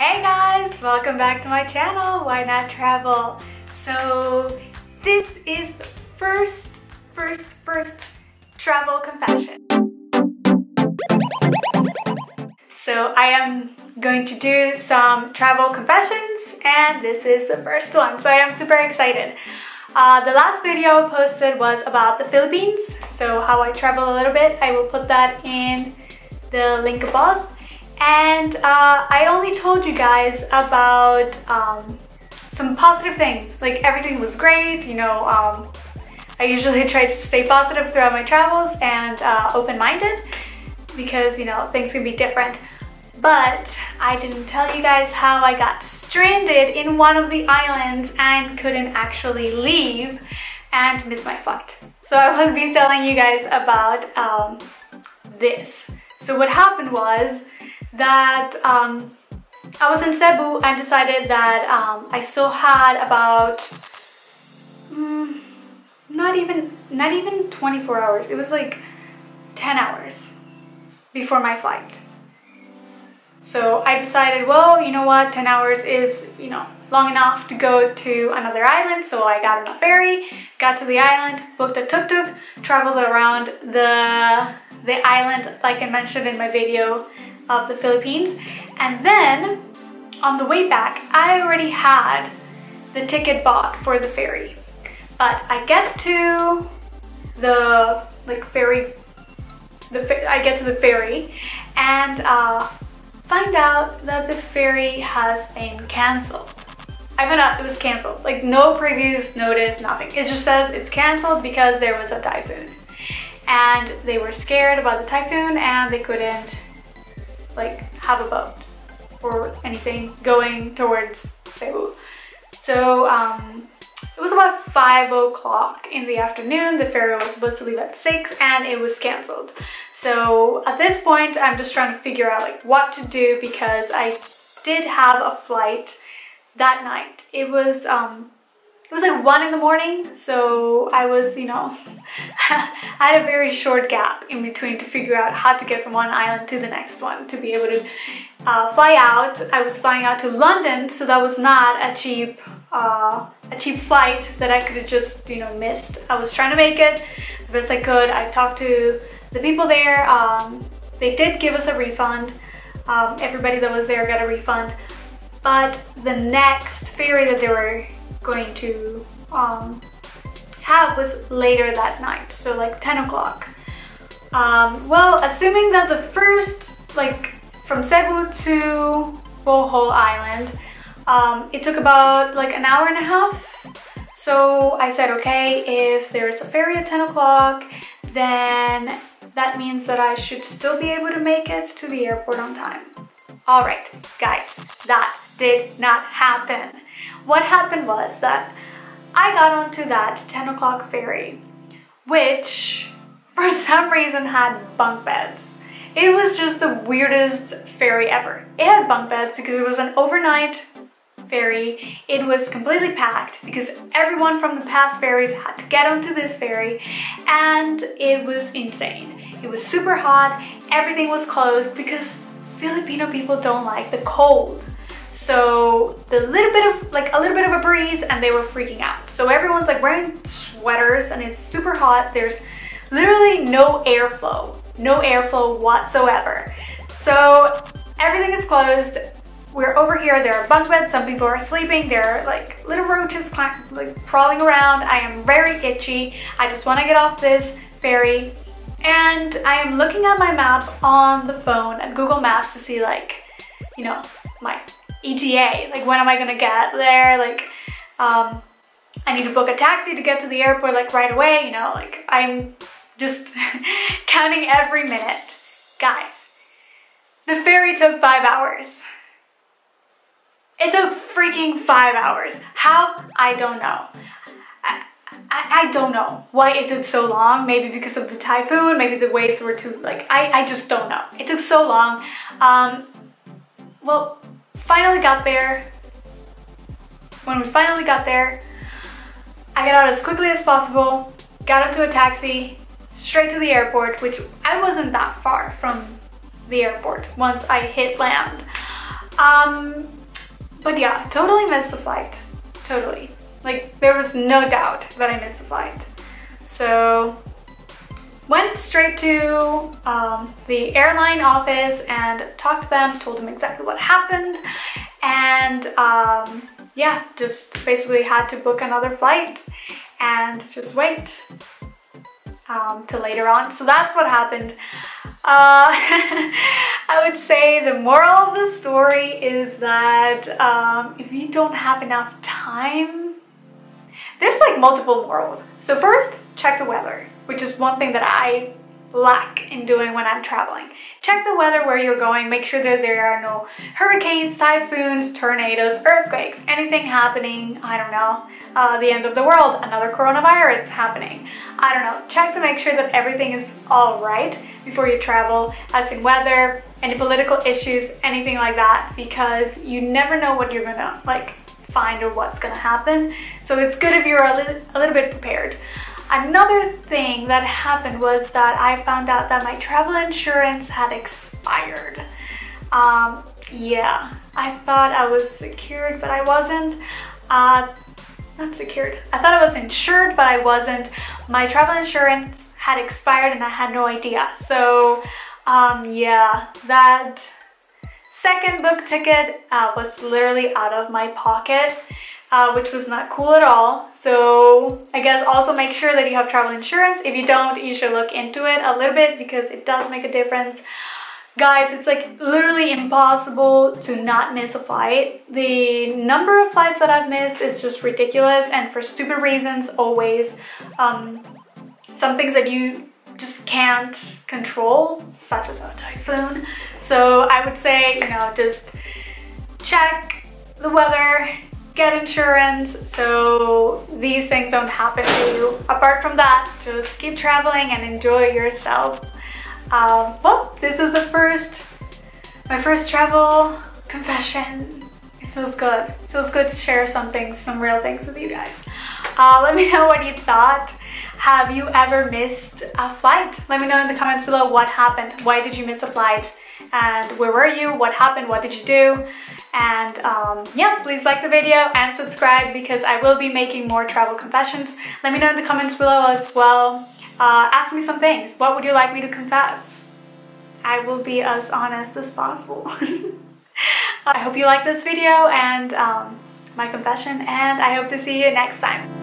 Hey guys, welcome back to my channel, Why Not Travel. So this is the first travel confession. So I am going to do some travel confessions and this is the first one, so I am super excited. The last video I posted was about the Philippines, so how I travel a little bit. I will put that in the link above. And I only told you guys about some positive things, like everything was great, you know. I usually try to stay positive throughout my travels and open-minded because, you know, things can be different. But I didn't tell you guys how I got stranded in one of the islands and couldn't actually leave and missed my flight. So I will be telling you guys about this. So what happened was that I was in Cebu and decided that I still had about not even 24 hours. It was like 10 hours before my flight. So I decided, well, you know what, 10 hours is, you know, long enough to go to another island. So I got on a ferry, got to the island, booked a tuk-tuk, traveled around the island like I mentioned in my video of the Philippines, and then on the way back I already had the ticket bought for the ferry. But I get to the ferry and find out that the ferry has been canceled. I found out it was canceled, like no previous notice, nothing. It just says it's canceled because there was a typhoon and they were scared about the typhoon and they couldn't like have a boat or anything going towards Cebu. So it was about 5 o'clock in the afternoon. The ferry was supposed to leave at 6 and it was canceled. So at this point I'm just trying to figure out like what to do because I did have a flight that night. It was like 1 in the morning, so I was, you know, I had a very short gap in between to figure out how to get from one island to the next one to be able to fly out. I was flying out to London, so that was not a cheap flight that I could have just, you know, missed. I was trying to make it the best I could. I talked to the people there. They did give us a refund. Everybody that was there got a refund. But the next ferry that they were going to have was later that night, so like 10 o'clock. Well, assuming that the first, like from Cebu to Bohol Island, it took about like an hour and a half. So I said, okay, if there's a ferry at 10 o'clock, then that means that I should still be able to make it to the airport on time. All right, guys, that did not happen. What happened was that I got onto that 10 o'clock ferry, which for some reason had bunk beds. It was just the weirdest ferry ever. It had bunk beds because it was an overnight ferry. It was completely packed because everyone from the past ferries had to get onto this ferry, and it was insane. It was super hot, everything was closed because Filipino people don't like the cold. So a little bit of a breeze and they were freaking out. So everyone's like wearing sweaters and it's super hot. There's literally no airflow whatsoever. So everything is closed. We're over here, there are bunk beds, some people are sleeping, there are like little roaches like crawling around. I am very itchy. I just want to get off this ferry. And I am looking at my map on the phone at Google Maps to see, like, you know, my ETA, like when am I gonna get there, like I need to book a taxi to get to the airport like right away, you know, like I'm just counting every minute. Guys, the ferry took 5 hours. It took freaking 5 hours. How? I don't know. I don't know why it took so long. Maybe because of the typhoon, maybe the waves were too, like, I just don't know. It took so long. Well, finally got there. When we finally got there, I got out as quickly as possible, got into a taxi, straight to the airport, which I wasn't that far from the airport once I hit land. But yeah, totally missed the flight. Totally. Like, there was no doubt that I missed the flight. So went straight to the airline office and talked to them, told them exactly what happened, and yeah, just basically had to book another flight and just wait till later on. So that's what happened. I would say the moral of the story is that if you don't have enough time, there's like multiple morals. So first, check the weather, which is one thing that I lack in doing when I'm traveling. Check the weather where you're going, make sure that there are no hurricanes, typhoons, tornadoes, earthquakes, anything happening, I don't know, the end of the world, another coronavirus happening. I don't know, check to make sure that everything is all right before you travel, as in weather, any political issues, anything like that, because you never know what you're gonna like find or what's gonna happen. So it's good if you're a little bit prepared. Another thing that happened was that I found out that my travel insurance had expired. Yeah, I thought I was secured, but I wasn't. Not secured. I thought I was insured, but I wasn't. My travel insurance had expired and I had no idea. So, yeah, that second book ticket was literally out of my pocket. Which was not cool at all. So I guess also make sure that you have travel insurance. If you don't, you should look into it a little bit because it does make a difference. Guys, it's like literally impossible to not miss a flight. The number of flights that I've missed is just ridiculous, and for stupid reasons always. Some things that you just can't control, such as a typhoon. So I would say, you know, just check the weather, get insurance, so these things don't happen to you. Apart from that, just keep traveling and enjoy yourself. Well, this is my first travel confession. It feels good. It feels good to share some real things with you guys. Let me know what you thought. Have you ever missed a flight? Let me know in the comments below what happened. Why did you miss a flight? And where were you? What happened? What did you do? And yeah, please like the video and subscribe because I will be making more travel confessions. Let me know in the comments below as well. Ask me some things. What would you like me to confess? I will be as honest as possible. I hope you like this video and my confession, and I hope to see you next time.